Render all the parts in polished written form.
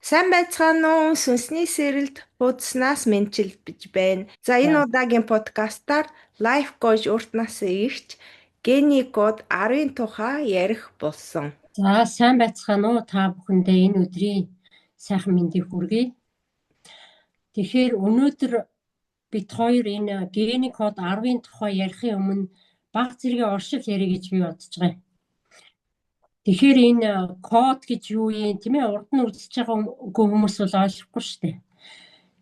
Сайн байцгаана уу? Сүнсний сэрэлд хуудаснаас мэдчилж байна. За энэ За удаагийн подкастаар Life Coach урт насны ирч гений код 10-ын тухай ярих болсон. сайн байцгаана уу та бүхэндээ энэ өдрийн сайхан мэндийг хүргэе. Тэгэхээр өнөөдөр бид хоёр энэ гений код 10-ын тухай ярихын өмнө бага зэргийн оршил ярих гэж би бодож байгаа. Тэгэхээр энэ код гэж юу юм тийм ээ, урд нь үзэж байгаа хүмүүс бол ойлгохгүй шүү дээ.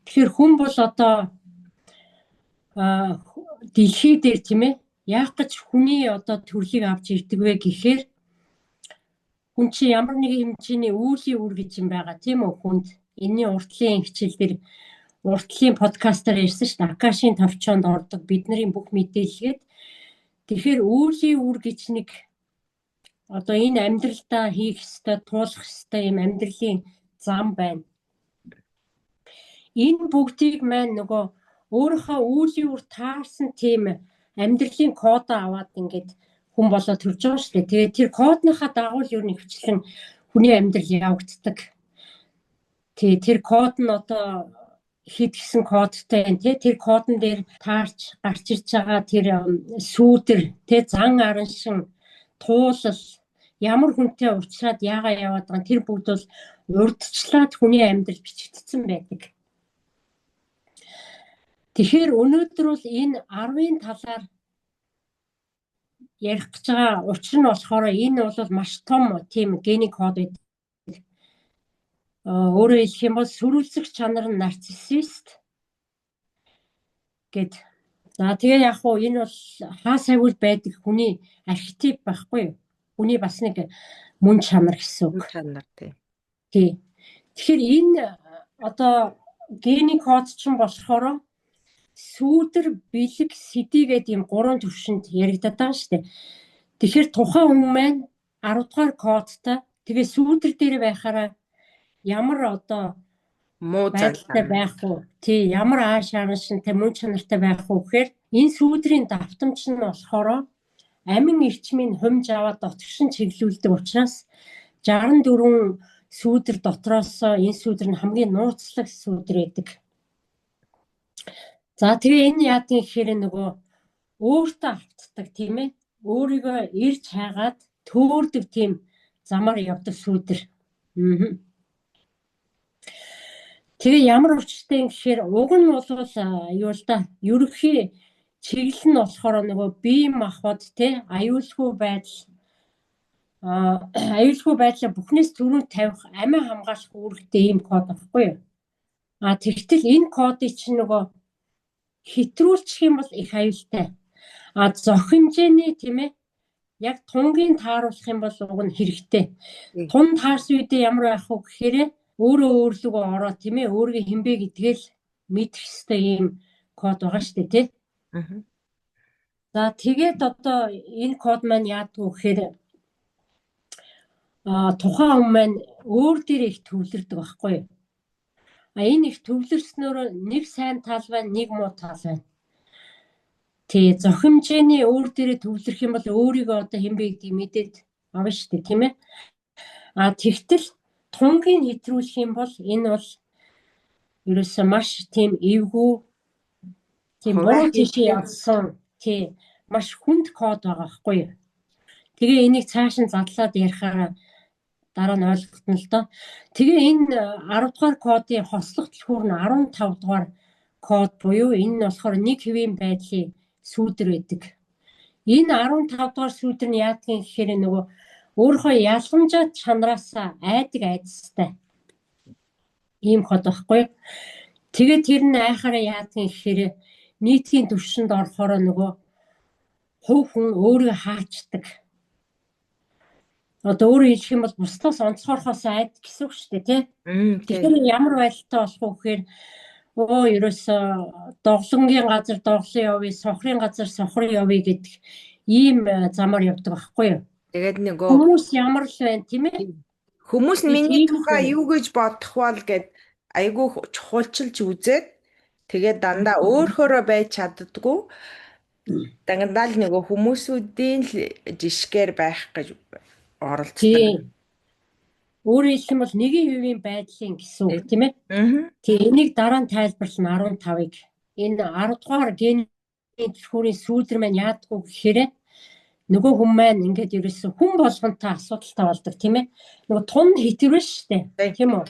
Тэгэхээр хүн бол одоо дэлхий дээр тийм ээ, яах гэж хүний одоо төрлийг авч ирдэг вэ гэхээр хүн чи ямар нэгэн хэмжээний үүлийн үр гэж юм байгаа тийм үү хүнд. Энэний уртлын хичээлдэр уртлын подкастаар ярьсан шүү дээ. Акашийн товчоонд ордог бидний бүх мэдээлгээд. Тэгэхээр үүлийн үр гэж нэг одоо энэ амьдралдаа хийх ёстой, туулах ёстой юм амьдралын зам байна. Энэ бүгдийг маань нөгөө өөрийнхөө үүлийн үр таарсан тийм амьдралын кодоо аваад ингээд хүн болоод төрж байгаа шүү дээ. Тэгээд тэр кодныхаа дагуу юу нэгчлэн хүний амьдрал явагддаг. Тэр код нь одоо хэд гэсэн кодтай байна те, тэр кодн дээр таарч гарч ирж байгаа тэр сүүдэр те, зан араншин, туулал ямар хүнтэй уулзраад яагаа яваад байгаа тэр бүгд бол урдчлаад хүний амьдрал бичигдсэн байдаг. Тэгэхээр өнөөдөр бол энэ 10-ын талаар ярих гэж байгаа учир нь болохоор энэ бол маш том тийм гений код байдаг. Өөрөөр хэлэх юм бол сөрүүлсэх чанар нь нарциссист гэд. За тэгээ яг уу энэ бол хаа сайвал байдаг хүний архетип байхгүй юу? Хүний бас нэг мөн чанар гэсэн үг. Мөн чанар тий. Тэгэхээр энэ одоо гений код чинь болохоор сүүдэр, бэлэг, сэдий гэдэг ийм 3 төвшөнд яригдаад байгаа шүү дээ. Тэгэхээр тухайн хүн маань 10 дугаар кодтай тэгээ сүүдэр дээр байхаараа ямар одоо Муу байдалтай байх уу? Тий, ямар ааш араншинтай мөн чанартай байх уу гэхээр энэ сүүдрийн давтамж нь болохоор амин эрчмийн хумж аваад дотгошин чиглүүлдэг учраас 64 сүүдэр дотроос энэ сүүдэр нь хамгийн нууцлаг сүүдэр байдаг. За тэгээ энэ яадын гэхээр нөгөө өөртөө автдаг тийм ээ, өөрийгөө ирж хайгаад төөрдөг тийм замаар явдаг сүүдэр. Тэгээ ямар учиртай юм гэхээр уг нь бол юу л да, ерөнхий чиглэл нь болохоор нөгөө бие махбод те, аюулгүй байдлаа бүхнээс түрүүнд тавих амин хамгаалах үүрэгтэй ийм код байхгүй юу? Тэгтэл энэ кодыг чинь нөгөө хэтрүүлчих юм бол их аюултай. Зох хэмжээний тийм ээ, яг тунгийн тааруулах юм бол уг нь хэрэгтэй. Тун таарсан үедээ ямар байх вэ гэхээр өөрөө өөрлөгөө ороод тийм ээ, өөрийгөө хинбэ гэдгээл мэдэх ёстой ийм код байгаа шүү дээ тий. За тэгээд одоо энэ код маань яадаг вэ гэхээр тухайн хүн маань өөр дээр их төвлөрдөг байхгүй юу? Энэ их төвлөрснөөр нэг сайн тал байна, нэг муу тал байна. Зох хэмжээний өөр дээрээ төвлөрөх юм бол өөрийгөө одоо хинбэ гэдгийг мэдээд авна шүү дээ тийм ээ. Тэгтэл тунгийн хэтрүүлэх юм бол энэ бол ерөөсөө маш тийм эвгүй, тийм буруу тийшээ явсан, маш хүнд код байгаа байхгүй юу? Тэгээ энийг цааш нь задлаад ярихаараа дараа нь ойлгохтон л доо. Тэгээ энэ 10 дугаар кодын хослох түлхүүр нь 15 дугаар код буюу энэ нь болохоор нэг хэвийн байдлын сүүдэр байдаг. Энэ 15 дугаар сүүдэр нь яадгийг гэхээр нөгөө өөрийнхөө ялгамжаа чанараас айдаг айдастай ийм код байхгүй. Тэгээ тэр нь айхаараа яадгийг гэхээр нийтийн түвшинд орохоор нөгөө хувь хүн өөрийгөө хаачдаг. Одоо өөрөөр хэлэх юм бол бусдаас онцгойрохоос айд гэсэн үг шүү дээ тий. Тэгэхээр ямар байдалтай болох вэ гэхээр ерөөсөө доглонгийн газар доглон явъя, сохрын газар сохрын явъя гэдэг ийм замаар явдаг байхгүй юу? Тэгээд нөгөө хүмүүс ямар л байна тийм ээ? Хүмүүс нь миний тухай юу гэж бодох бол гэд айгүй чухалчилж үзээд тэгээд дандаа өөрөөрөө байж чаддгүй. Дандаа л нөгөө хүмүүсүүдийн жишгээр байх гэж оролцдог. Өөрөөр хэлбэл 1% байдлын гэсэн үг тийм ээ. Тэгээ энийг дараа нь тайлбарлана 15-ыг. Энэ 10 дугаар гений тэрхүүрийн сүүлэр маань яадгүй гэхээр нөгөө хүн маань ингээд ерөөсөн хүн болгонтой асуудалтай болдог тийм ээ. Нөгөө тун хэтэрвэн шүү дээ. Тийм үү?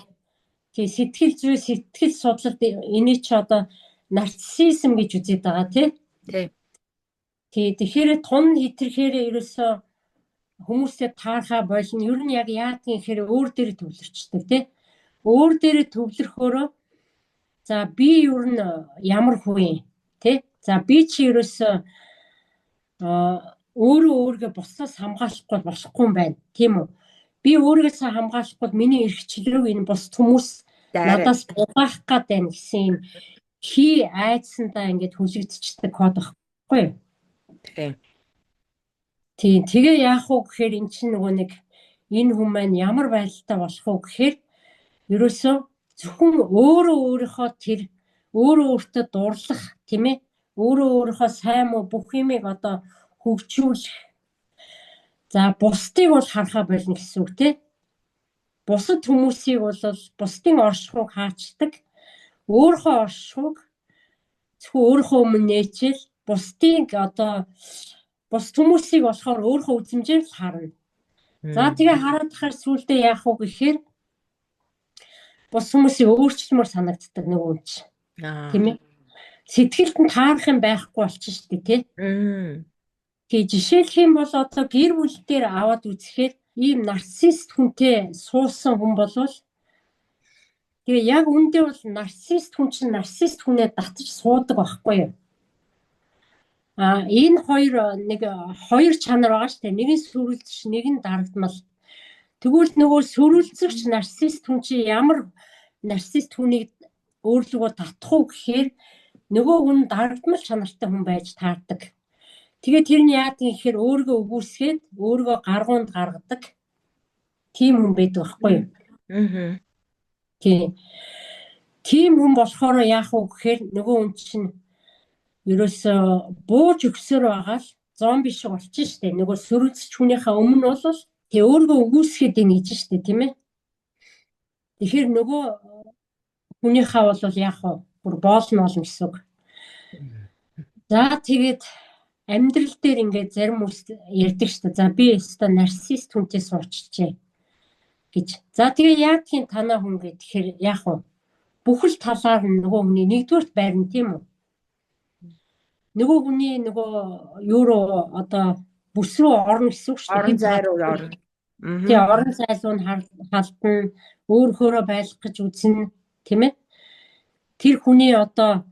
Тэгээ сэтгэл зүй сэтгэл судлалд энийг ч одоо нарциссизм гэж үзээд байгаа тийм. Тэгэхээр тун хэтэрхээр ерөөсөө хүмүүстэй таархаа болно. Ер нь яг яадгийн гэхээр өөр дээр төвлөрчдөг тийм. Өөр дээр төвлөрөхөөрөө за би ер нь ямар хүн тийм. За би чи ерөөсөө өөрөө өөргөө бусдаас хамгаалахгүй болохгүй юм байна. Тийм үү? Би өөргөөс хамгаалахгүй миний эрхчлөлөө энэ бус хүмүүс надаас бугаах гээд байна гэсэн юм хий айдсандаа ингээд хүлэгдчихдэг код байхгүй юу? Тийм. Тэгээ яах вэ гэхээр эн чинь нөгөө нэг энэ хүн маань ямар байдалтай болох вэ гэхээр ерөөсөө зөвхөн өөрийнхөө тэр өөртөө дурлах тийм ээ өөрийнхөө сайн муу бүх юмыг одоо хөгжүүлэх. За бусдыг бол харахаа болно гэсэн үг тийм. Бусад хүмүүсийг бол бусдын оршихуйг хаачдаг. Өөрийнхөө оршихуйг зөвхөн өөрийнхөө өмнө нээчээл бусдыг одоо бус хүмүүсийг болохоор өөрийнхөө үзмжээр л харна. За тэгээ хараад тахаар сүулдэ яах вэ гэхээр бус хүмүүсийг өөрчлөмөр санагддаг нөгөө юм чи. Тийм ээ. Сэтгэлд нь таарах юм байхгүй болчих шүү дээ тий. Тэгээ жишээлх юм бол одоо гэр бүл дээр аваад үзэхээр ийм нарциссист хүнтэй суусан хүн болвол тэгээ яг үндэ бол нарциссист хүн чинь нарциссист хүнээ татаж суудаг байхгүй юу? Энэ хоёр чанар байгаа шүү дээ. Нэг нь сүрүүлзэгч, нэг нь дарагдмал. Тэгвэл нөгөө сүрүүлзэгч нарциссист хүн чинь ямар нарциссист хүнийг өөрлөгөө татах уу гэхээр нөгөө хүн дарагдмал чанартай хүн байж таардаг. Тэгээд тэр нь яадаг юм гэхээр өөргөө өгүүлсгээд өөргөө гаргуунд гаргадаг. Тийм хүн байдаг байхгүй юу? Тийм хүн болохоор яах вэ гэхээр нөгөө хүн чинь ерөөсөө бууж өгсөөр байгаа л зомби шиг болчих штэ. Нөгөө сүрүүлзэгч хүнийхээ өмнө бол тэгээ өөргөө өгүүлсгээд ийн гэж штэ тийм ээ. Тэгэхээр нөгөө хүнийхээ бол яах вэ? Бүр боолно гэсэн үг. За тэгээд амьдрал дээр ингээд зарим хүмүүс ярьдаг штэ. За би өстой нарциссист хүнтэй суучжээ гэж. За тэгээ яадгийн танаа хүн гэхээр яах вэ? Бүхэл талаар нь нөгөө хүний нэгдүгээрт байрна тийм үү? Нөгөө хүний нөгөө юу руу одоо бүс рүү орно гэсэн үг шүү дээ. Орон зай руу орно. Тэгээ орон зай руу халтна, өөрөөрөө байлгах гэж үзнэ, тийм ээ? Тэр хүний одоо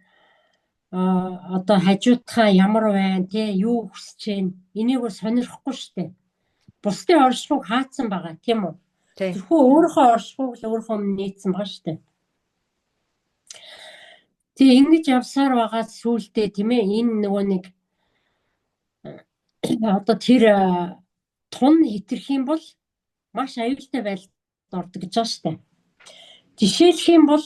хажуудхаа ямар байна, тий, юу хүсэж байна? Энийг бол сонирхгүй шүү дээ. Бусдын оршихуйг хаацсан байгаа, тийм үү? Зөвхөн өөрийнхөө оршихуйг л өөрийнхөө өмнө нийцсэн байгаа шүү дээ. Тэгээ ингэж явсаар байгаа сүултээ тийм ээ энэ нөгөө нэг одоо тэр тун хитрэх юм бол маш аюултай байдалд ордог гэж байна шүү дээ. Жишээлх юм бол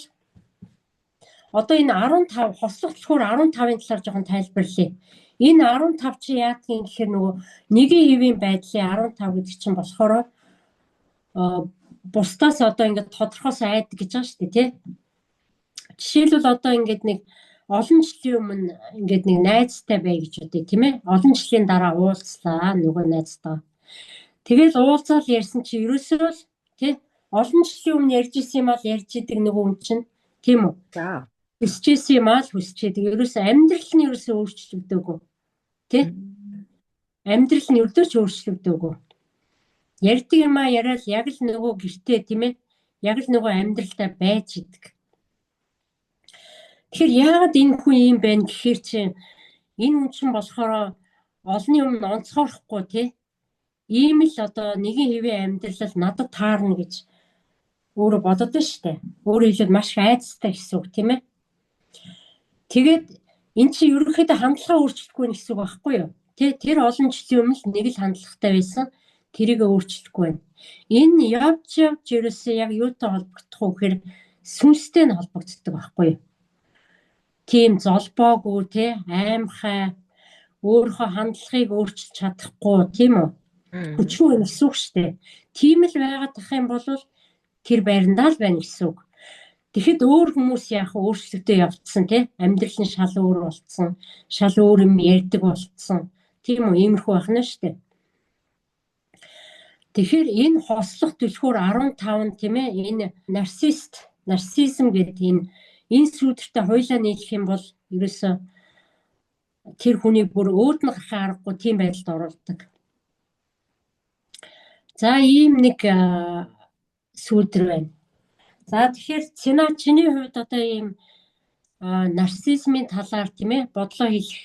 одоо энэ 15 хослох болохоор 15-ын талаар жоохон тайлбарлая. Энэ 15 чи яадгийн гэхээр нөгөө 1% байдлын 15 гэдэг чинь болохоор бусдаас одоо ингээд тодорхойлж айдаг гэж байна шүү дээ тий. Жишээлбэл одоо ингээд нэг олон жилийн өмнө ингээд нэг найзтай бай гэж үтэй тийм ээ. Олон жилийн дараа уулзлаа нөгөө найзтайгаа. Тэгэл уулзаал ярьсан чи ерөөсөө л тий олон жилийн өмнө ярьж исэн юм аа ярьж идэг нөгөө хүн чинь тийм үү? За. Хүсчээсэн юм аа л хүсчээдэг. Ерөөсөө амьдрал нь ерөөсөө өөрчлөгдөөгүй. Тий? Амьдрал нь өдөөч өөрчлөгдөөгүй. Ярьдаг юм аа яриад яг л нөгөө гэртээ тийм ээ. Яг л нөгөө амьдралдаа байж идэг. Тэгэхээр яагаад энэ хүн юм бэ гэхээр чи энэ хүн чинь болохоор олонний өмнө онцгойрохгүй тий. Ийм л одоо 1% амьдрал надад таарна гэж өөрөө бодод нь штэ. Өөрөө хэлээд маш айцтай гэсэн үг тийм ээ. Тэгээд эн чинь ерөнхийдөө хандлага өөрчлөхгүй гэсэн үг байхгүй юу? Тэр олон жилийн өмнө нэг л хандлагатай байсан. Тэрийг өөрчлөхгүй байна. Энэ явж ерөөсөө яг юутай холбогдох вэ гэхээр сүнстэй нь холбогддог байхгүй юу? Тийм золбоогүй тий аймхай өөрийнхөө хандлагыг өөрчилж чадахгүй тийм үү? Хүчгүй гэсэн үг шүү дээ. Тийм л байгаад тах юм бол тэр байрандаа л байна гэсэн үг. Тэгэхэд өөр хүмүүс яах өөрсдөө явцсан тий амьдрал нь шал өөр болцсон, шал өөр юм ярьдаг болцсон. Тийм үү, иймэрхүү байна шүү дээ. Тэгэхээр энэ хослох түлхүүр 15 тийм ээ энэ нарцизм гэдэг энэ сүудэртээ хоёлаа нийлэх юм бол ерөөсөө тэр хүний бүр өөд нь гарахын аргагүй тийм байдалд оролдог. За ийм нэг сүудэр байна. За тэгэхээр Цэна чиний хувьд одоо ийм нарцизмын талаар тийм ээ бодлоо хэлэх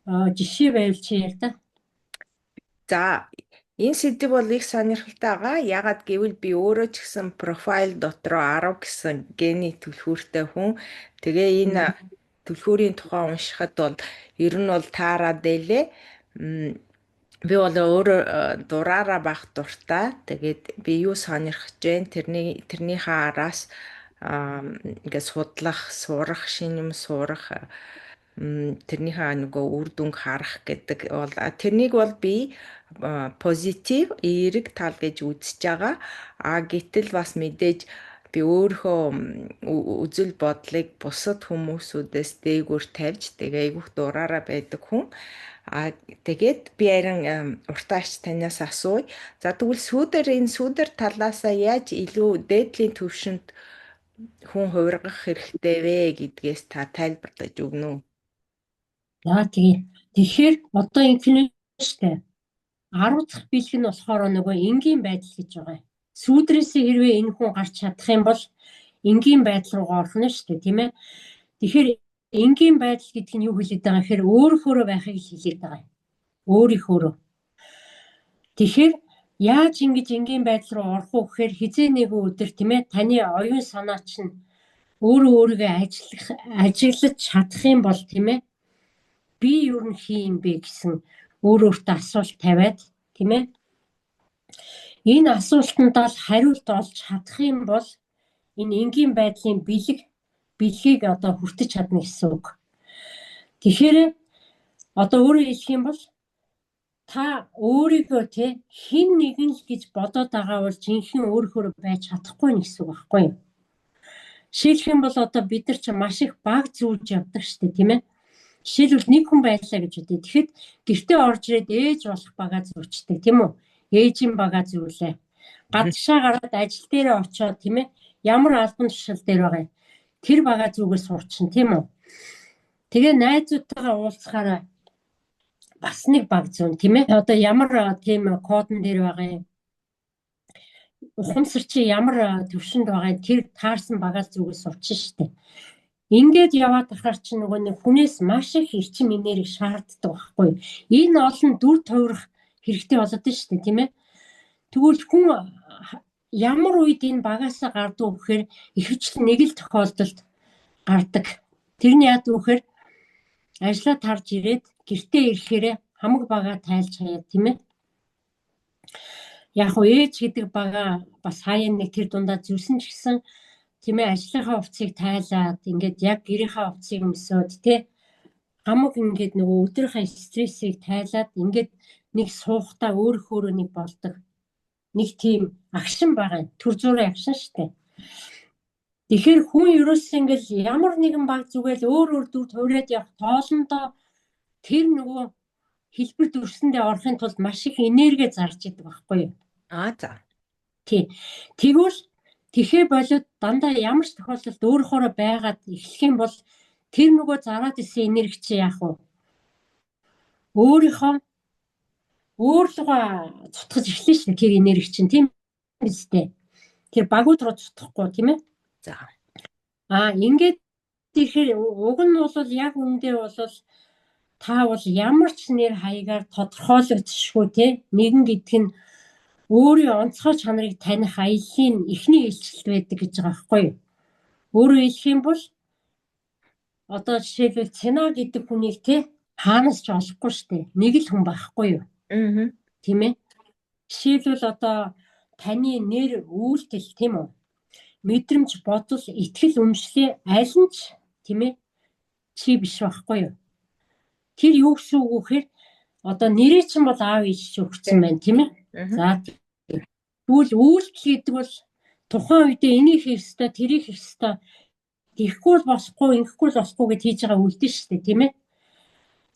жишээ байвал чи яа та? За энэ сэдв бол их сонирхолтой байгаа. Ягаад гэвэл би өөрөө ч гэсэн профайл дотроо 10 гэсэн гений түлхүүртэй хүн. Тэгээ энэ түлхүүрийн тухай уншихад бол ер нь бол таарад байлээ. Би бол өөрөө дураараа байх дуртай. Тэгээд би юу сонирхож байна? Тэрнийхээ араас ингээд судлах, сурах, шинэ юм сурах, тэрнийхээ нөгөө үр дүнг харах гэдэг бол тэрнийг бол би позитив, эерэг тал гэж үзэж байгаа. Гэтэл бас мэдээж би өөрийнхөө үзэл бодлыг бусад хүмүүсүүдээс дээгүүр тавьж тэгээ айгүйх дураараа байдаг хүн. Тэгээд би харин уртаач танаас асууя. За тэгвэл энэ сүудэр талаасаа яаж илүү дээдлийн түвшинд хүн хувиргах хэрэгтэй вэ гэдгээс та тайлбарлаж өгнө үү? За тэгэхээр одоо инфлюенстэй 10 дахь бэлэг нь болохоор нөгөө энгийн байдал гэж байгаа. Сүудрээсээ хэрвээ энэ хүн гарч чадах юм бол энгийн байдал руу орох нь шүү дээ, тийм ээ. Тэгэхээр энгийн байдал гэдэг нь юу хэлээд байгаа гэхээр өөрөөхөө байхыг хэлээд байгаа. Өөрийнхөө. Тэгэхээр яаж ингэж энгийн байдал руу орох вэ гэхээр хизээ нэг өдөр тийм ээ таны оюун санаа чинь өөрийгөө ажиглаж чадах юм бол тийм ээ би юу н хийм бэ гэсэн өөртөө асуулт тавиад тийм ээ энэ асуултандаа хариулт олж чадах юм бол энэ энгийн байдлын бэлгийг одоо хүртэж чадна гэсэн үг. Тэгэхээр одоо өөрөөр хэлэх юм бол та өөрийгөө хэн нэгэн л гэж бодоод байгаа бол жинхэнэ өөрөөр байж чадахгүй гэсэн үг байхгүй юу? Жишээлх юм бол одоо бид нар ч маш их баг зүүж явдаг шүү дээ, тийм ээ. Жишээлбэл нэг хүн байлаа гэж үтэй. Тэгэхэд гэртээ орж ирээд ээж болох бага зүүчдэг, тийм үү? Ээжийн бага зүүлээ. Гадагшаа гараад ажил дээрээ очоод тийм ээ ямар албан тушаал дээр байгаа юм. Тэр бага зүгээс сурчин, тийм үү? Тэгээ найзуудтайгаа уулзахаараа бас нэг баг зүүн, тийм ээ. Одоо ямар тийм кодон дээр байгаа юм. Ухамсар чи ямар төвшөнд байгаа юм. Тэр таарсан бага зүгээс сурчин шүү дээ. Ингээд яваад ахаар чи нөгөө нэг хүнээс маш их эрчим энерги шаарддаг байхгүй. Энэ олон дүр тойрох хэрэгтэй болоод байна шүү дээ, тийм ээ. Тэгвэл хүн ямар үед энэ багаасаа гардаг гэхээр ихэвчлэн нэг л тохиолдолд гардаг. Тэрний яад гэхээр ажлаа тарж ирээд гэртээ ирэхээр хамаг бага тайлж хаяад, тийм ээ. Яг уу ээж гэдэг бага бас хаяа нэг тэр дундаа зүсэн ч гэсэн тийм ээ ажлынхаа хувцсыг тайлаад ингээд яг гэрийнхаа хувцсыг өмсөөд тий хамаг ингээд нөгөө өдрийнхээ стрессийг тайлаад ингээд нэг суухтаа өөрөөр нэг болдог. Нэг тийм агшин байгаа. Төр зүрийн агшин штэ. Тэгэхээр хүн ерөөс ингээд ямар нэгэн баг зүгээл өөр дүр туурайд явах тоолондоо тэр нөгөө хэлбэр дүрсэндээ орохын тулд маш их энерги зарж идэг байхгүй юу? За. Тэгвэл тэхээ болоод дандаа ямар ч тохиолдолд өөрөөрөө байгаад эхлэх юм бол тэр нөгөө зараад исэн энерги чи яах вэ? Өөрийнхөө өөрлөгөө цутгаж эхлэв шүү дээ тэр энерги чинь, тийм биз дээ. Тэр багууд руу цутгахгүй, тийм ээ. За. Ингээд тэгэхээр уг нь бол яг үндэ бол та бол ямар ч нэр хаягаар тодорхойлогдсошгүй тий нэгэн гэдэг нь өөрийн онцгой чанарыг таних аяллаа эхний илчлэлт байдаг гэж байгаа байхгүй юу? Өөрөөр хэлэх юм бол одоо жишээлбэл Цэна гэдэг хүнийг хаанаас ч олохгүй шүү дээ. Нэг л хүн байхгүй юу? Тийм ээ. Жишээлбэл одоо таны нэр үйлдэл тийм үү? Мэдрэмж, бодол, итгэл, үнэмшлээ аль нь ч тийм ээ чи биш байхгүй юу? Тэр юу гэсэн үг вэ гэхээр одоо нэрээ чинь бол аав ээж чи өгсөн байна тийм ээ. За тэгвэл үйлдэл гэдэг бол тухайн үедээ энийг хийх ёстой, тэрийг хийх ёстой. Ихгүй бол босхгүй, ингэхгүй л босхгүй гэж хийж байгаа үлдэн шүү дээ, тийм ээ.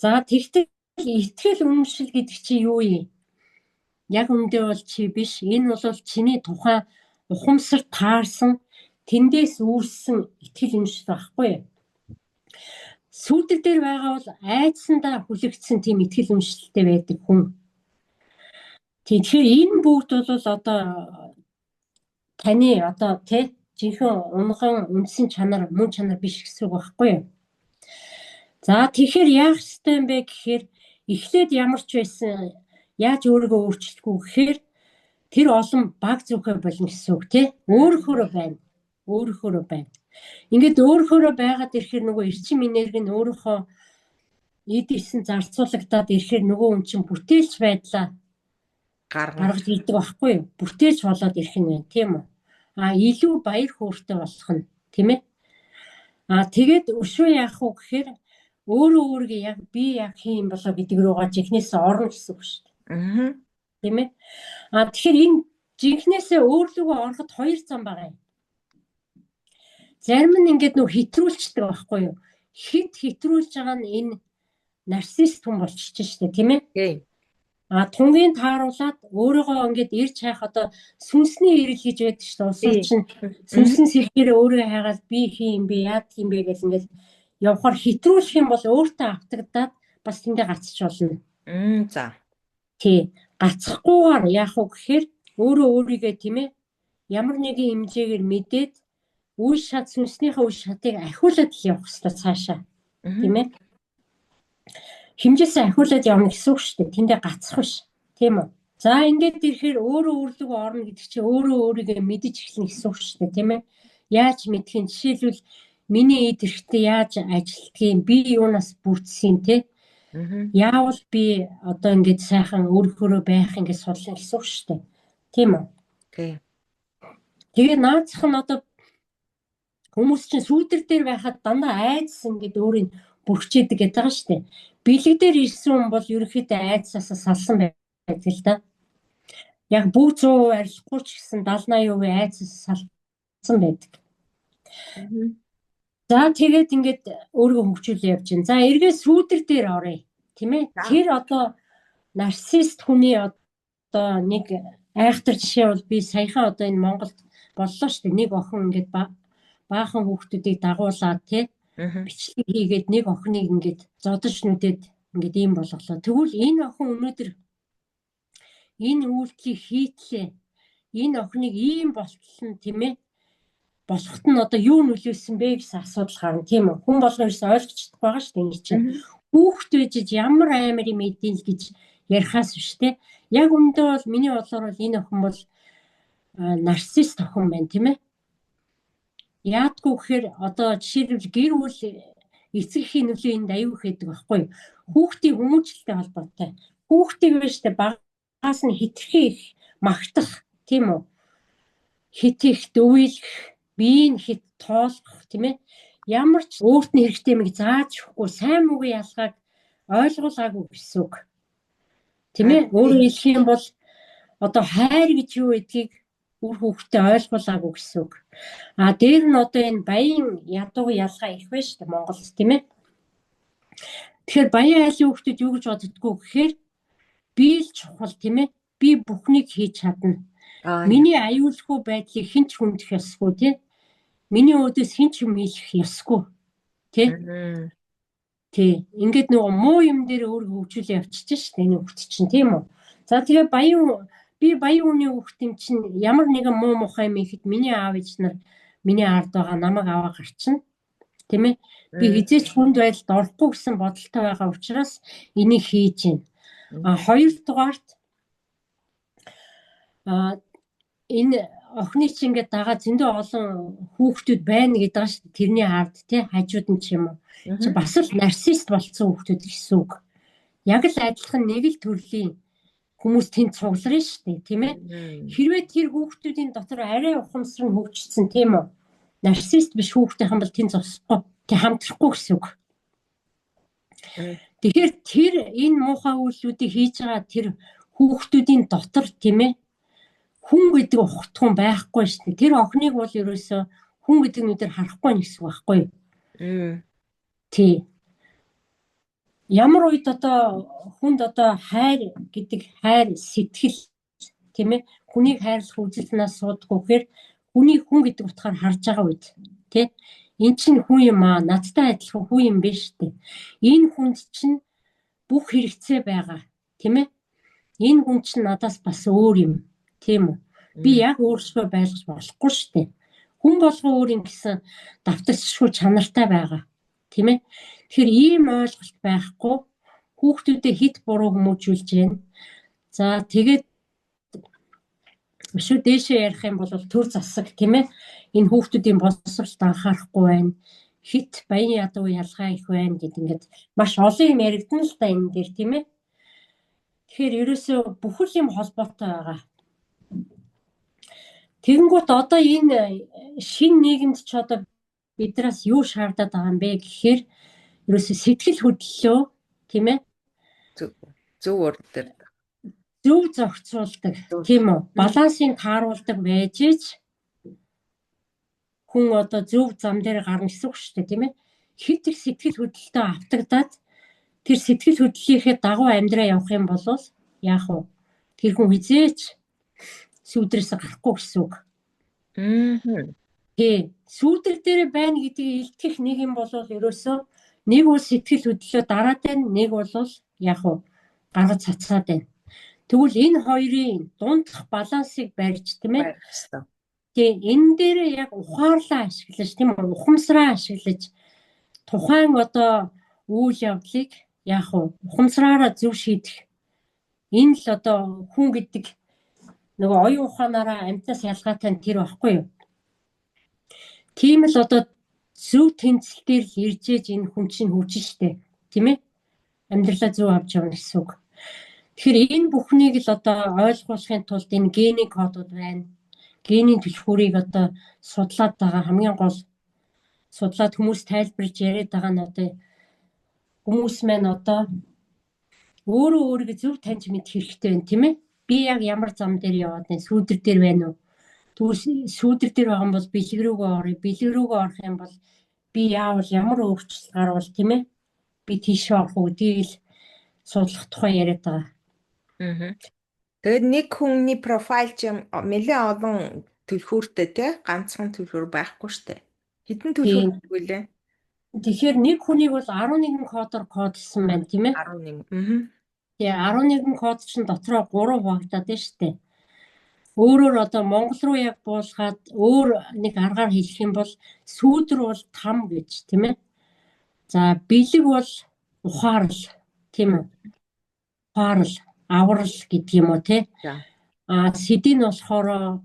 За тэгтэл итгэл үнэмшил гэдэг чинь юу юм? Яг үндэ бол чи биш. Энэ бол чиний тухайн ухамсар таарсан, тэндээс үүссэн итгэл үнэмшил байхгүй юу? Сүүдэр дээр байгаа бол айдсандаа хүлэгдсэн тийм итгэл үнэмшилтэй байдаг хүн. Тэгэхээр энэ бүгд бол одоо таны одоо тий жинхэнэ унган үндсэн чанар, мөн чанар биш гэсэн үг байхгүй юу? За тэгэхээр яах ёстой юм бэ гэхээр эхлээд ямар ч байсан яаж өөрийгөө өөрчлөхгүй гэхээр тэр олон баг зүгхэ болно гэсэн үг тий. Өөрөөхөө байна. Ингээд өөрөөхөө байгаад ирэхээр нөгөө эрчим энерги нь өөрөөхөө эдийсэн зарцуулагдаад ирэхээр нөгөө хүн чинь бүтээлч байдлаа гаргаж ирдэг байхгүй юу? Бүтээлч болоод ирэх нь байна тийм үү? Илүү баяр хөөртэй болох нь тийм ээ. Тэгээд өшөө яах вэ гэхээр өөрөө өөргөө яг би яг хийм болоо гэдэг рүүгээ жихнээсээ орно гэсэн үг шүү дээ. Тийм ээ. Тэгэхээр энэ жинхнээсээ өөрлөгөө ороход хоёр зам байгаа юм. Зарим нь ингээд нөө хэтрүүлчдэг байхгүй юу? Хэтрүүлж байгаа нь энэ нарцист хүн болчихж штэ тийм ээ. Тунгийн тааруулаад өөрийгөө ингээд ирж хайх одоо сүнсний ирэл гэж байдаг шүү дээ. Улсууд чинь сүнсэн сэрхээр өөрийгөө хайгаад би хийм бэ, яад юм бэ гэж ингээд явахаар хэтрүүлэх юм бол өөртөө автагдаад бас тэндээ гацч болно. За. Тий. Гацхгүйгээр яах вэ гэхээр өөрийгөө тийм ээ ямар нэгэн хэмжээгээр мэдээд үе шат сүнснийхээ үе шатыг ахиулаад явах хэрэгтэй цаашаа. Тийм ээ. Хэмжээсээ ахиулаад явна гэсэн үг шүү дээ. Тэндээ гацах биш. Тийм үү? За ингээд ирэхээр өөрөө өөрлөгөө орно гэдэг чинь өөрөө өөрийгөө мэдэж эхэлнэ гэсэн үг шүү дээ. Тийм ээ. Яаж мэдхийн жишээлбэл миний эд эрэхтэй яаж ажилтгийг би юунаас бүрдсэн те. Яавал би одоо ингээд сайхан өөрөөрөө байх ингээд судлах гэсэн үг шүү дээ. Тийм үү? Тэгээ наацх нь одоо хүмүүс чинь сүүдэр дээр байхад дандаа айдас ингээд өөрийг бүрхчээдэг гэдэг байгаа шүү дээ. Бэлэг дээр ирсэн хүн бол ерөнхийдөө айдсаас салсан байдаг л да. Яг бүх 100% арилахгүй ч гэсэн 70-80% айдсаас салсан байдаг. За тэгээд ингээд өөрийгөө хөгжүүлээ явж байна. За эргээ сүүдэр дээр оръё. Тийм ээ. Тэр одоо нарцист хүний одоо нэг айхтар жишээ бол би саяхан одоо энэ Монголд боллоо шүү дээ. Нэг охин ингээд баахан хүүхдүүдийг дагуулад тий бичлэг хийгээд нэг охиныг ингээд зодож нүдэд ингээд ийм болголоо. Тэгвэл энэ охин өнөөдөр энэ үйлдэлийг хийтлээ. Энэ охиныг ийм болтол нь тийм ээ болохт нь одоо юу нөлөөсөн бэ гэсэн асуудал гарна тийм үү? Хүн болгон ерөөс ойлгож чадахгүй байгаа шүү дээ энэ чинь. Хүүхд байж ямар амар юм эдийн л гэж ярихаас биш те. Яг үндэ бол миний бодлоор бол энэ охин бол нарцист охин байна тийм ээ. Яадгүй гэхээр одоо жишээлбэл гэр бүл эцэг эхийн нөлөө энд аюу хийдэг байхгүй юу? Хүүхдийн хүмүүжлэлтэй холбоотой. Хүүхдийг биш те багаас нь хитрхи их магтах тийм үү? Хит их дөвөөлөх, биеийг хит тоолох тийм ээ. Ямар ч өөрт нь хэрэгтэй мэг зааж өгөхгүй сайн муугийн ялгааг ойлгуулаагүй гэсэн үг. Тийм ээ. Өөрөөр хэлэх юм бол одоо хайр гэж юу гэдгийг үр хүүхдээ ойлгуулаагүй гэсэн үг. Дээр нь одоо энэ баян ядуу ялгаа их байна шүү дээ Монголд тийм ээ. Тэгэхээр баян айлын хүүхдүүд юу гэж боддгоо гэхээр би л чухал тийм ээ. Би бүхнийг хийж чадна. Миний аюулгүй байдлыг хэн ч хүндэх ёсгүй тийм. Миний өөдөөс хэн ч юм хийх ёсгүй тийм. Тий. Ингээд нөгөө муу юм дээр өөрийгөө хөгжүүлээ явчихж штэ энэ хүүхд чинь тийм үү. За тэгээ би баян хүний хүүхд юм чинь ямар нэгэн муу мухай юм ихэд миний аав ээж нар миний ард байгаа намайг аваа гарчна. Тийм ээ. Би хизээч хүнд байдалд орохгүй гэсэн бодолтой байгаа учраас энийг хийж байна. Хоёрдугаарт энэ охины чинь ингээд дагаа зөндөө олон хүүхдүүд байна гэдэг байгаа шүү дээ. Тэрний ард тий хажууд нь ч юм уу. Чи бас л нарцист болцсон хүүхдүүд гэсэн үг. Яг л адилхан нэг л төрлийн хүмүүс тэнд цугларна шүү дээ, тийм ээ. Хэрвээ тэр хүүхдүүдийн дотор арай ухамсар нь хөгжсөн тийм үү. Нарцист биш хүүхдийнхэн бол тэнд зогсохгүй, тий хамтрахгүй гэсэн үг. Тэгэхээр тэр энэ муухай үйлдэлүүдийг хийж байгаа тэр хүүхдүүдийн дотор тийм ээ хүн гэдэг ухтхан байхгүй шүү дээ. Тэр охиныг бол ерөөсөө хүн гэдэг нүдээр харахгүй гэсэн байхгүй юу? Тий. Ямар үед одоо хүнд одоо хайр гэдэг хайр сэтгэл тийм ээ хүнийг хайрлах үзэл санаа суудаггүй гэхээр хүнийг хүн гэдэг утгаар харж байгаа үед тий эн чинь хүн юм аа надтай адилхан хүн юм биш үү? Энэ хүнд чинь бүх хэрэгцээ байгаа тийм ээ энэ хүн чинь надаас бас өөр юм тийм үү? Би яг өөрсдөө байлгаж болохгүй шүү дээ. Хүн болгоо өөр юм гэсэн давтагчшгүй чанартай байгаа тийм ээ. Тэгэхээр ийм ойлголт байхгүй хүүхдүүдэд хит буруу хүмүүжүүлж байна. За тэгээд шүү дээшээ ярих юм бол төр засаг тийм ээ. Энэ хүүхдүүдийн боловсролд анхаарахгүй байна. Хит баян ядуу ялгаа их байна гэд ингээд маш олон юм яригдана л та энэ дээр тийм ээ. Тэгэхээр ерөөсөө бүхэл юм холбоотой байгаа. Тэгэнгүүт одоо энэ шин нийгэмд ч одоо биднээс юу шаардаад байгаа юм бэ гэхээр ерөөсөө сэтгэл хөдлөлөө тийм ээ зөв урд зөв зохицуулдаг тийм үү балансыг тааруулдаг байж ич хүн одоо зөв зам дээр гарна гэсэн үг шүү дээ тийм ээ хит их сэтгэл хөдлөлтөд автагдаад тэр сэтгэл хөдлөлийнхээ дагуу амьдраа явах юм бол яах вэ тэр хүн хизээч сүүдрээс гарахгүй гэсэн үг. Тий сүүдэр дээр байна гэдгийг илтгэх нэг юм бол ерөөсөө нэг бол сэтгэл хөдлөлөө дараад байна нэг бол яах вэ гаргаж цацаад байна. Тэгвэл энэ хоёрын дундх балансыг барьж тийм ээ. Тэгээ энэ дээр яг ухаарлаа ашиглаж тийм үү ухамсараа ашиглаж тухайн одоо үйл явдлыг яах вэ ухамсараараа зөв шийдэх энэ л одоо хүн гэдэг нөгөө оюун ухаанаараа амьтнаас ялгаатай тэр байхгүй юу. Тийм л одоо зөв тэнцэлтээр ирж ээж энэ хүн чинь хүчин штэ тийм ээ амьдралаа зөв авч явна гэсэн үг. Тэгэхээр энэ бүхнийг л одоо ойлгуулахын тулд энэ гений кодууд байна. Генийн түлхүүрийг одоо судлаад байгаа хамгийн гол судлаад хүмүүс тайлбарж яриад байгаа нь одоо хүмүүс маань одоо өөрөө өөрийгөө зөв таньж мэдэх хэрэгтэй байна тийм ээ. Би яг ямар зам дээр яваад байна? Сүүдэр дээр байна уу? Тэгвэл сүүдэр дээр байгаа юм бол бэлэг рүүгээ орё. Бэлэг рүүгээ орох юм бол би яавал ямар өөрчлөлт гарвал тийм ээ? Би тийш орох уу гэдгийг л судлах тухай яриад байгаа. Тэгээд нэг хүний профайл чинь нэлээд олон түлхүүртэй тий ганцхан түлхүүр байхгүй штэ. Хэдэн түлхүүр вэ? Тэгэхээр нэг хүнийг бол 11 кодоор кодлсон байна тийм ээ? 11. Тэгээ 11 код чинь дотроо 3 хуваагдаад байна штэ. Өөрөөр одоо Монгол руу яг буулгаад өөр нэг аргаар хэлэх юм бол сүүдэр бол там гэж тийм ээ. За бэлэг бол ухаарл тийм үү? Ухаарл, аврал гэдэг юм уу те. Сэдийн болохоор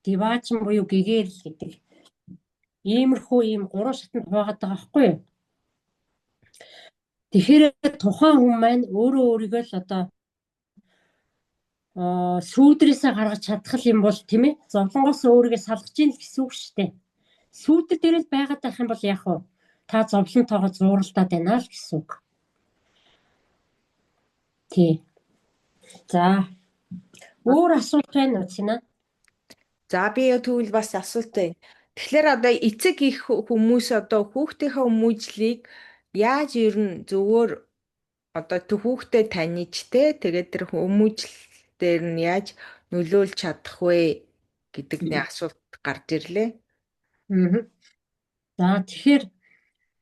диваажин буюу гэгэрл гэдэг. Иймэрхүү ийм 3 шатнд хуваагаад байгаа байхгүй юу? Тэгэхээр тухайн хүн маань өөрөө өөрийгөө л одоо сүүдрээсээ гаргаж чадах юм бол тийм ээ зовлонгоос өөрийгөө салгаж ийн гэсэн үг шүү дээ. Сүүдэр дээр л байгаад байх юм бол яах вэ? Та зовлонтойгоо зууралдаад байна л гэсэн үг. Тий. За. Өөр асуулт байна уу Цина? За би тэгвэл бас асуулт байна. Тэгэхээр одоо эцэг их хүмүүс одоо хүүхдийнхээ хүмүүжлийг яаж ер нь зөвөр одоо хүүхдэд таньж те тэгээд тэр хүмүүжил дээр нь яаж нөлөөлж чадах вэ гэдэг нэг асуулт гарч ирлээ. За тэгэхээр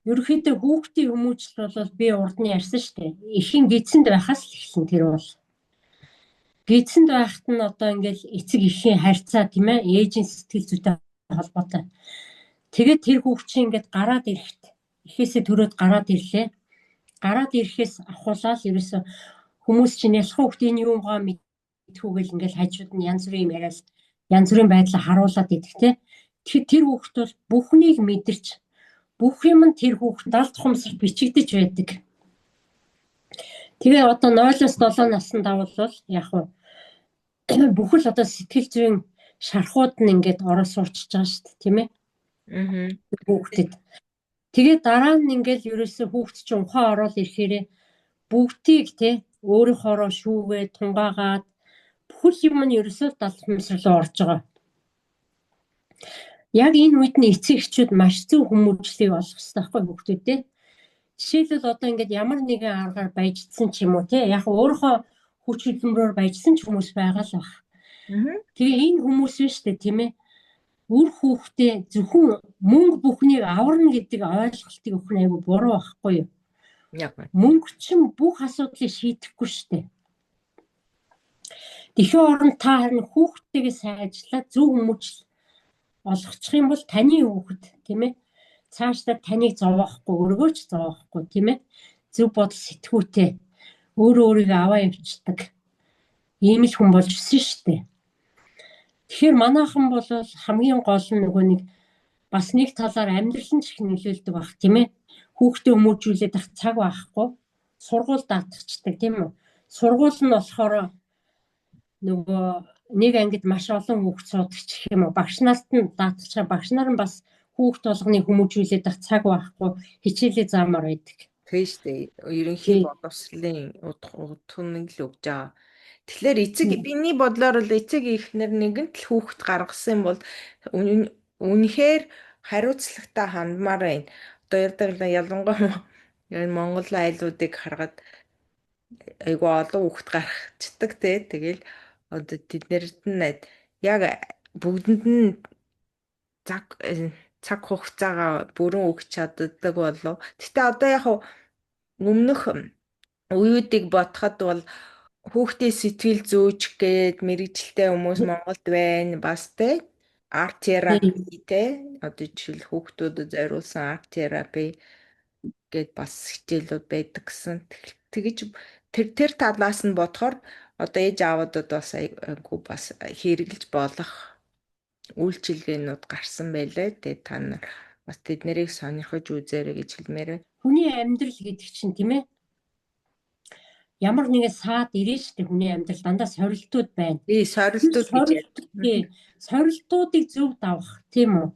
ерөнхийдөө хүүхдийн хүмүүжил бол би урд нь ярьсан шүү дээ. Эхийн гидсэнд байхаас л эхэлсэн тэр бол. Гидсэнд байхад нь одоо ингээл эцэг эхийн харьцаа тийм ээ ээжийн сэтгэл зүйтэй холбоотой. Тэгээд тэр хүүхд чинь ингээд гараад ирэхт эхээсээ төрөөд гараад ирлээ. Гараад ирэхээс ахуулаад ерөөсө хүмүүс чинь ялах хүүхдийн юм гоо мэдхүүгээл ингээл хажууд нь янз бүрийн юм яриад янз бүрийн байдлаа харуулад идэх те. Тэгэхээр тэр хүүхд бол бүхнийг мэдэрч бүх юм нь тэр хүүхд далд хумсарт бичигдэж байдаг. Тэгээ одоо 0-оос 7 наснд даввал яг уу бүхэл одоо сэтгэл зүйн шархууд нь ингээд ороо суурчж байгаа шүү дээ тийм ээ. Хүүхдэд. Тэгээ дараа нь ингээд ерөөсөө хүүхд чинь ухаан ороод ирэхээрээ бүгдийг те өөрийнхоороо шүүгээд тунгаагаад Бүхэл юм нь ерөөсөө далхамсар руу орж байгаа. Яг энэ үед нь эцэг эхчүүд маш зөв хүмүүжлийг олох хэрэгтэй байхгүй хүүхдүүдээ. Жишээлбэл одоо ингээд ямар нэгэн аргаар баяждсан ч юм уу те яг өөрийнхөө хүч хөдөлмөрөөр баяжсан ч хүмүүс байгаа л баг. Тэгээ энэ хүмүүс биш үү тийм ээ. Үр хүүхдээ зөвхөн мөнгө бүхнийг аварна гэдэг ойлголтыг өгөх нь айгүй буруу байхгүй юу? Яг байна. Мөнгө чинь бүх асуудлыг шийдэхгүй шүү дээ. Тэгэхээр орон та харин хүүхдтэйгээ сайжлаад зөв хүмүүжил олгочих юм бол таны хүүхэд тийм ээ цаашдаа таныг зовоохгүй өргөөч зовоохгүй тийм ээ зөв бодол сэтгүүтэй өөрийгөө аваа явцдаг ийм л хүн болж өссөн шүү дээ. Тэгэхээр манайхан бол хамгийн гол нь нөгөө нэг бас нэг талаар амьдрал нь ч их нөлөөлдөг баг тийм ээ. Хүүхдээ хүмүүжүүлээд ах цаг байхгүй сургууль даатгачдаг тийм үү. Сургууль нь болохоор нөгөө нэг ангид маш олон хүүхд суудаг ч гэх юм уу. Багш нарт нь даатгачаа багш нар нь бас хүүхд толгоныг хүмүүжүүлээд ах цаг байхгүй хичээлээ заамаар байдаг. Тийм шүү дээ. Ерөнхий боловсролын удахныг л өгж байгаа. Тэгэхээр эцэг биний бодлоор бол эцэг эхнэр нэгэнт л хүүхэд гаргасан бол үнэхээр хариуцлагатай хандмаар байна. Одоо ярьдаг ялангуяа энэ Монгол айлуудыг харахад айгүй олон хүүхэд гаргацдаг те. Тэгэл одоо тэднэрт нь яг бүгдэнд нь цаг хугацаагаа бүрэн өгч чаддаг болов. Гэтэ одоо яг өмнөх үеүүдийг бодоход бол хүүхдийн сэтгэл зүйч гээд мэрэгжилтэй хүмүүс Монголд байна. Бас те арт терапи те одоо жишээл хүүхдүүдэд зориулсан арт терапи гээд бас хичээлүүд байдаг гэсэн. Тэгэж тэр талаас нь бодохоор одоо ээж аавуудад бас айгүй бас хэрэгжилж болох үйлчилгээнүүд гарсан байлээ. Тэгээ та нар бас тэднийг сонирхож үзээрэй гэж хэлмээр байна. Хүний амьдрал гэдэг чинь тийм ээ. Ямар нэгэн саад ирэн штэ хүний амьдрал дандаа сорилтууд байна. Тий, сорилтууд гэж. Сорилтуудыг зөв давах тийм үү?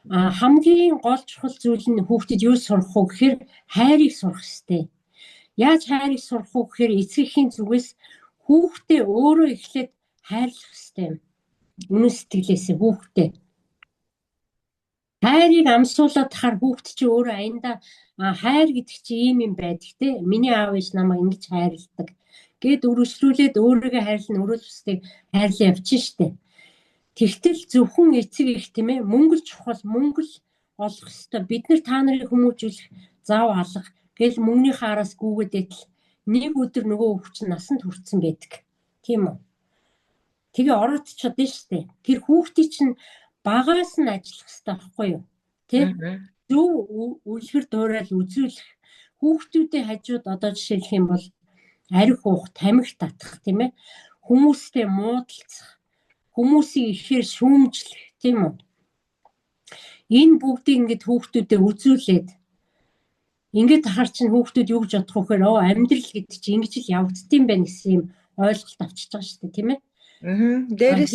Хамгийн гол чухал зүйл нь хүүхдэд юу сурах вэ гэхээр хайрыг сурах хэрэгтэй. Яаж хайрыг сурах вэ гэхээр эцгийн зүгээс хүүхдээ өөрөө эхлээд хайрлах хэрэгтэй. Үнэн сэтгэлээсээ хүүхдээ. Хайрыг амсуулаад тахаар хүүхд чи өөрөө аяндаа хайр гэдэг чи ийм юм байдаг те. Миний аав ээж намайг ингэж хайрладаг. Гэт өргөжлүүлээд өөрийгөө хайрлан өрөөл бусдыг хайрлан явчихна штэ. Тэгтэл зөвхөн эцэг их тийм ээ мөнгө чухал мөнгө олох ёстой. Бид нар та нарыг хүмүүжүүлэх зав алга гэл мөнгөнийхөө араас гүгээд идэл нэг өдөр нөгөө хүүхд чинь насанд хүрсэн байдаг. Тийм үү? Тэгээ ороодчиход нь штэ. Тэр хүүхдийн чинь багаас нь ажиллах хэрэгтэй байхгүй юу? Тэ? Зөв үлгэр дуурайл үзүүлэх. Хүүхдүүдийн хажууд одоо жишээлх юм бол арх уух, тамхи татах тийм ээ. Хүмүүстэй муудалцах, хүмүүсийг ихээр шүүмжлэх тийм үү? Энэ бүгдийг ингээд хүүхдүүдэд үзүүлээд ингээд тахаар чинь хүүхдүүд юу гэж бодох вэ гэхээр амьдрал гэдэг чинь ингэж л явагддсан байх гэсэн юм ойлголт авчиж байгаа шүү дээ тийм ээ. Дээрээс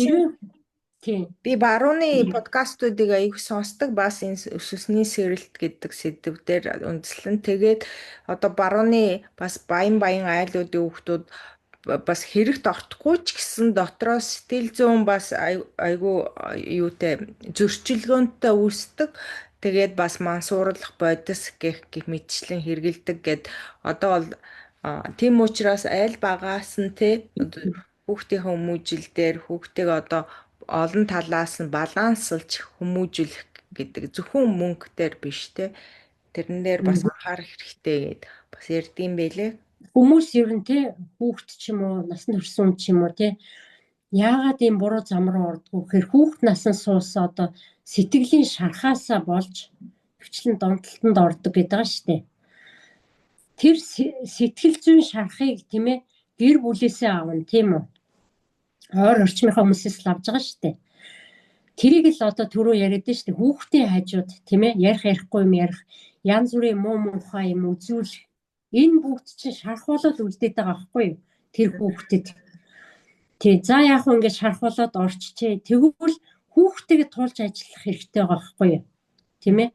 тийм. Би барууны подкастуудыг аяг сонсдог бас энэ өсвсний сэрэлт гэдэг сэдвээр үндэслэн тэгээд одоо барууны бас баян айлуудын хүүхдүүд бас хэрэгт ортохгүй ч гэсэн дотроос сэтгэл зүйн бас айгүй юутай зөрчилгөөнтэй үүсдэг. Тэгээд бас мансуурлах бодис гэх мэтчлэн хэрэгэлдэг гэд одоо бол тийм учраас аль багаас нь те хүүхдийн хүмүүжил дээр хүүхдийг одоо олон талаас нь баланслж хүмүүжүүлэх гэдэг зөвхөн мөнгө дээр биш те тэрэн дээр бас анхаарах хэрэгтэй гэд бас ярьдсан байлээ. Хүмүүс ер нь те хүүхд ч юм уу насанд хүрсэн ч юм уу те яагаад ийм буруу зам руу ордгоо гэхээр хүүхд насанд суусан одоо сэтгэлийн шархаасаа болж хвчлэн донтолтонд ордог гэдэг байгаа шүү дээ. Тэр сэтгэл зүйн шархыг тийм ээ гэр бүлээсээ аавна тийм үү? Ойр орчмынхаа хүмүүсээс л авж байгаа шүү дээ. Тэрийг л одоо түрүү яриад нь шүү дээ. Хүүхдийн хажууд тийм ээ ярихгүй юм ярих, янз бүрийн муу муухай юм үзүүлэх. Энэ бүгд чинь шархуулаад үлдээд байгаа байхгүй юу? Тэр хүүхдэд. Тий, за яг хөө ингэж шархуулаад орччээ. Тэгвэл хүүхдтэйгээ тулж ажиллах хэрэгтэй байгаа байхгүй юу? Тийм ээ?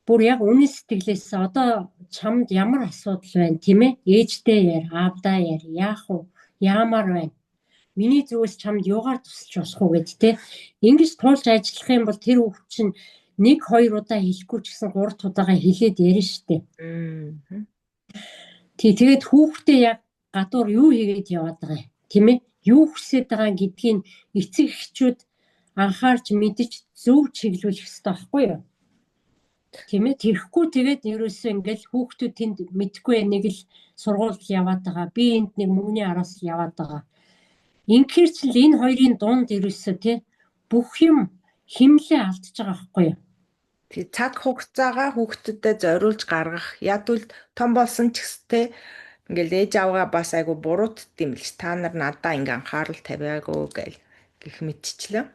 Бүр яг үнэн сэтгэлээс одоо чамд ямар асуудал байна тийм ээ? Ээжтэй яар, аавдаа яар, яах вэ? яамаар байна. Миний зүгээс чамд юугаар тусалж болох уу гэд те. Ингэж туулж ажиллах юм бол тэр хүүхд чинь 1-2 удаа хэлэхгүй ч гэсэн 3 удаага хэлээд ярина штэ. Тэгээд хүүхдээ яг гадуур юу хийгээд яваад байгаа юм, тийм ээ? Юу хүсэж байгаа гэдгийг эцэг эхчүүд анхаарч мэдэж зөв чиглүүлэх хэрэгтэй байхгүй юу? Тийм ээ? Тэрхгүй тэгээд ерөөсөө ингээл хүүхдүүд тэнд мэдхгүй нэг л сургуульд яваад байгаа. Би энд нэг мөнгөний араас яваад байгаа. Инхээр ч л энэ хоёрын дунд ерөөсөө тий бүх юм химлээ алдчихж байгаа байхгүй юу? Тэг цаг хугацаагаа хүүхдэдээ зориулж гаргах. Яг л том болсон ч гэстэй ингээл ээж авгаа бас айгу буруутд юм л ш. Та нар надаа ингээ анхаарал тавиагүй гэх мэтчлээ.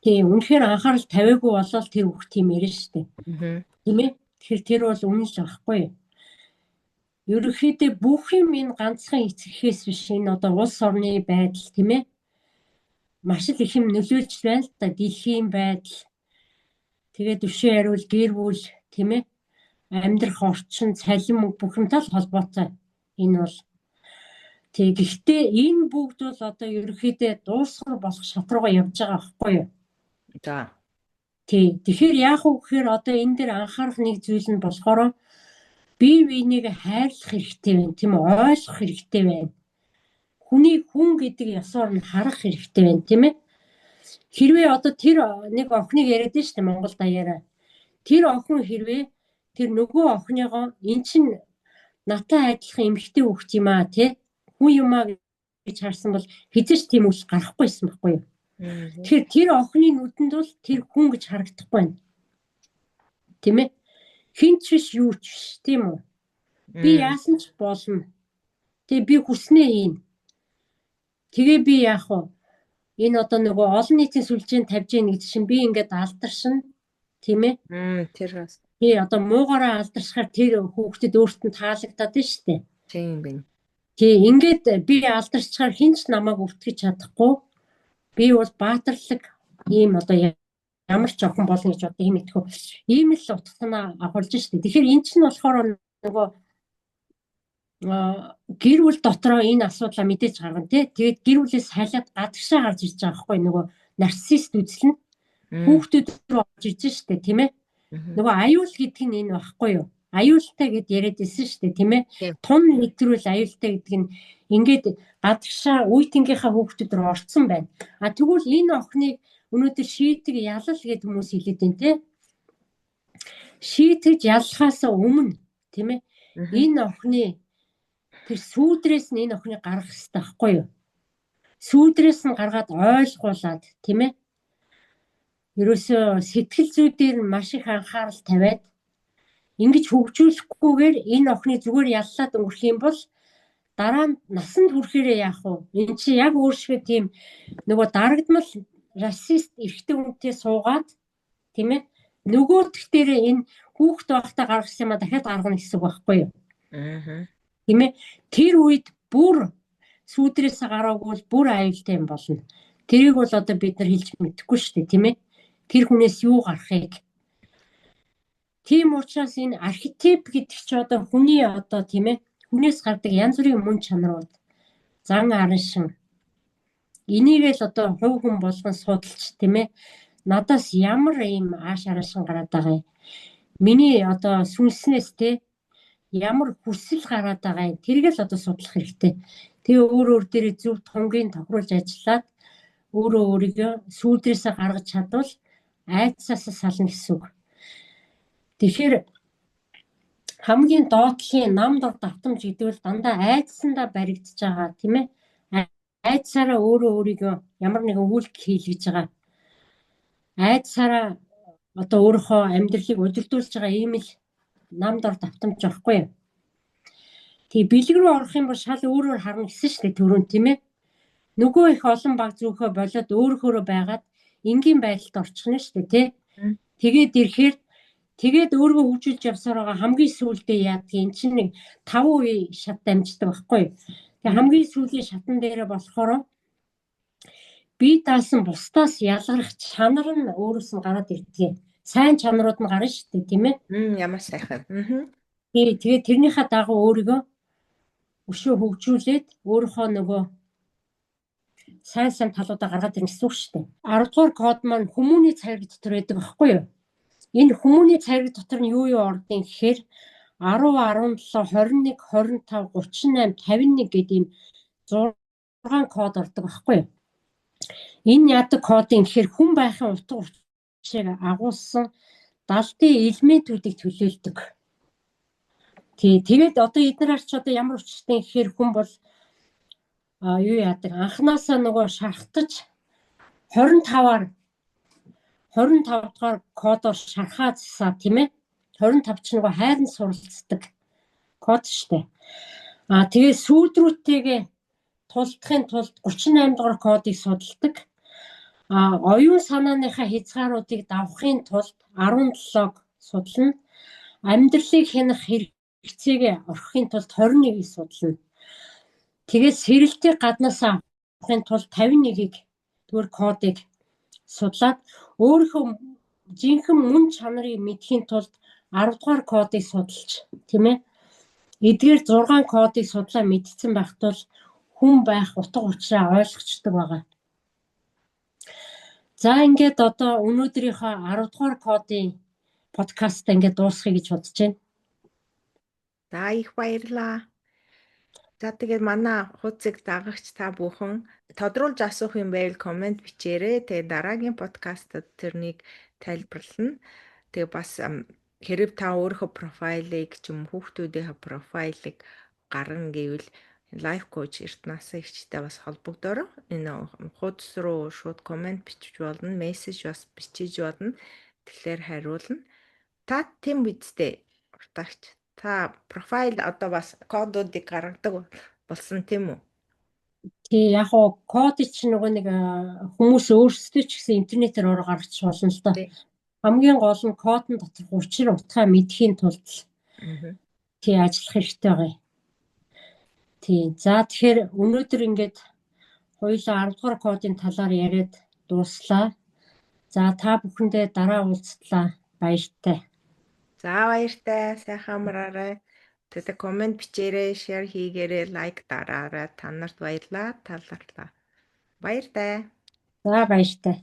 Тийм үнэхээр анхаарал тавиагүй болол тэр хүүхд тийм ярина штэ. Тийм ээ? Тэгэхээр тэр бол үнэн л байхгүй юу? Ерөнхийдөө бүх юм энэ ганцхан эцэгхээс биш энэ одоо улс орны байдал тийм ээ? Маш л их юм нөлөөлж байна л да. Дэлхийн байдал. Тэгээд төвшин хариул гэр бүл тийм ээ? Амьдрах орчин, цалин бүх юмтай л холбоотой. Энэ бол гэхдээ энэ бүгд бол одоо ерөнхийдөө дуусгар болох шат руугаа явж байгаа байхгүй юу? За. Тэгэхээр яах вэ гэхээр одоо энэ дээр анхаарах нэг зүйл нь болохоор бие биенийг хайрлах хэрэгтэй байна. Тийм үү? Ойлгох хэрэгтэй байна. Хүн гэдэг ёсоор нь харах хэрэгтэй байна, тийм ээ? Хэрвээ одоо тэр нэг охиныг яриад нь шүү дээ Монгол даяараа. Тэр охин хэрвээ тэр нөгөө охиныгоо эн чин натай адилхан эмэгтэй хүүхд юм аа тий хүн юм аа гэж харсан бол хэзээ ч тийм үл гарахгүйсэн байхгүй юу? Тэгэхээр тэр охины нүдэнд бол тэр хүн гэж харагдахгүй байна. Тийм ээ? Хинч биш юу ч биш тийм үү? Би яасан ч болно. Тэгээ би хүснээ хийн. Тэгээ би яах вэ? Энэ одоо нөгөө олон нийтийн сүлжээнд тавьж ийн гэдэг чинь би ингээд алдаршин тийм ээ? Тэр бас. Тий одоо муугаараа алдаршихаар тэр хүүхдэд өөрт нь таалагдаад байна шүү дээ. Тийм байна. Тий ингээд би алдаршихаар хинч намайг өвтгөж чадахгүй. Би бол баатарлаг ийм одоо ямар ч охин болно гэж одоо ийм итгэв. Ийм л утгатнаа агуулж штэ. Тэгэхээр эн чинь болохоор нөгөө гэр бүл дотроо энэ асуудлаа мэдээж гаргана тий. Тэгээд гэр бүлээс хайлаад гадагшаа гарч ирж байгаа байхгүй нөгөө нарциссист үзэл нь хүүхдүүд рүү орж ирж штэ тийм ээ. Нөгөө аюул гэдэг нь энэ байхгүй юу? Аюултай гэд яриад байсан штэ тийм ээ. Тун нэвтрүүл аюултай гэдэг нь ингээд гадагшаа үеийнхийнхаа хүүхдүүд рүү орцсон байна. Тэгвэл энэ охиныг өнөөдөр шийдэг ялал гэд хүмүүс хэлээд байна те. Шийтгэж яллахаас өмнө тийм ээ. Энэ охины тэр сүүдрээс нь энэ охиныг гаргах хэрэгтэй байхгүй юу? Сүүдрээс нь гаргаад ойлгуулад тийм ээ. Ерөөсөө сэтгэл зүйдээр нь маш их анхаарал тавиад ингэж хөгжүүлэхгүйгээр энэ охины зүгээр яллаад өнгөрөх юм бол дараа нь насанд хүрэхээрээ яах вэ? Энэ чи яг өөршгөө тийм нөгөө дарагдмал расист эрэгтэй хүнтэй суугаад тийм ээ нөгөөдх дээр энэ хүүхд байхдаа гаргасан юм а дахиад гаргана гэсэн үг байхгүй юу? Тийм ээ тэр үед бүр сүүдрээс гараагүй бол бүр аюултай юм болно. Тэрийг бол одоо бид нар хэлж мэдэхгүй шүү дээ тийм ээ. Тэр хүнээс юу гарахыг. Тийм учраас энэ архетип гэдэг чи одоо хүний одоо тийм ээ хүнээс гардаг янз бүрийн мөн чанарууд зан арын шин энийг л одоо хувь хүн болгон судалж тийм ээ надаас ямар ийм ааш арашин гараад байгаа юм. Миний одоо сүнснээс те ямар хүсэл гараад байгаа юм. Тэрийг л одоо судлах хэрэгтэй. Тэгээ өөр дээрээ зөв тунгийн тохируулж ажиллаад өөрийгөө сүүдрээсээ гаргаж чадвал айдсаас сална гэсэн үг. Тэгэхээр хамгийн доотлын нам дор давтамж гэдэг нь дандаа айдсандаа баригдаж байгаа тийм ээ. Айдсаараа өөрийгөө ямар нэгэн үйлдэл хийлгэж байгаа. Айдсаараа одоо өөрийнхөө амьдралыг удирдуулж байгаа ийм л нам дор давтамж байхгүй юу? Тэгээ бэлэг рүү орох юм бол шал өөрөөр харна гэсэн шүү дээ түрүүн тийм ээ. Нөгөө их олон баг зөөхөө болоод өөрөөрөө байгаад энгийн байдалд орчих нь шүү дээ тий. Тэгээд ирэхээр тэгээд өөрийгөө хөгжүүлж явсаар байгаа хамгийн сүүлдээ яадгийг эн чинь нэг 5% шат дамждаг байхгүй юу? Тэгээ хамгийн сүүлийн шатан дээрээ болохоор бие даасан бусдаас ялгарх чанар нь өөрөөс нь гараад ирдэг. Сайн чанарууд нь гарна шүү дээ тийм ээ. Ямар сайхан. Тэгээд тэрнийхээ дагуу өөрийгөө өшөө хөгжүүлээд өөрийнхөө нөгөө сайн талуудаа гаргаад ирнэ гэсэн үг шүү дээ. 10 дугаар код маань хүмүүний цайраг дотор байдаг байхгүй юу? Энэ хүмүүний цайраг дотор нь юу ордгийг гэхээр 10, 17, 21, 25, 38, 51 гэдэг ийм 6 код ордог байхгүй юу? Энэ яадаг кодын гэхээр хүн байхын утга учирыг агуулсан далдын элементүүдийг төлөөлдөг. Тэгээд одоо эдгээр арч одоо ямар учиртай гэхээр хүн бол юу яадаг анханасаа нөгөө шархтаж 25 дугаар кодоор шархаацсаа тийм ээ 25 ч нөгөө хайрын суралцдаг код штэ. Тэгээ сүүлдрүүтэйгээ тулдахын тулд 38 дугаар кодыг судалдаг. Оюун санааныхаа хязгааруудыг давахын тулд 17-г судална. Амьдралыг хянах хэрэгцээгээ орхихын тулд 21-ийг судална. Тэгээд сэрэлтийг гаднаасаа авахын тулд 51-ийг тэгвэр кодыг судлаад өөрийнхөө жинхэнэ мөн чанарыг мэдхийн тулд 10 дугаар кодыг судалж тийм ээ эдгээр 6 кодыг судлаа мэдсэн байх тул хүн байх утга учираа ойлгочдөг байгаа. За ингээд одоо өнөөдрийнхөө 10 дугаар кодын подкаст ингээд дуусгая гэж бодож байна. За их баярлаа. За тэгээд манай хуудсыг дагагч та бүхэн тодруулж асуух юм байвал комент бичээрэй. Тэгээд дараагийн подкастад тэрнийг тайлбарлана. Тэгээд бас хэрэг та өөрийнхөө профайлыг ч юм хүүхдүүдийнхээ профайлыг гаргана гэвэл лайф коуч Эрдэнэс ихтэй бас холбогдороо. Энэ хуудас руу шууд комент бичиж болно, мессеж бас бичиж болно. Тэгэхээр хариулна. Та тийм үсттэй уртагч. Та профайл одоо бас кодуудыг гаргадаг болсон тийм үү? Тий яг хоо код чинь нөгөө нэг хүмүүс өөрсдөө ч гэсэн интернетээр ороо гаргачих болно л доо. Хамгийн гол нь кодын доторх учир утгаа мэдхийн тулд тий ажиллах хэрэгтэй байгаа. Тий. За тэгэхээр өнөөдөр ингээд хоёулаа 10 дугаар кодын талаар яриад дууслаа. За та бүхэндээ дараа уулзтлаа. Баяртай. За баяртай. Сайхан амраарай. Тэгээд комент бичээрэй, шеэр хийгээрэй, лайк дараарай. Та нарт баярлалаа. Талархлаа. Баяртай. За баяртай.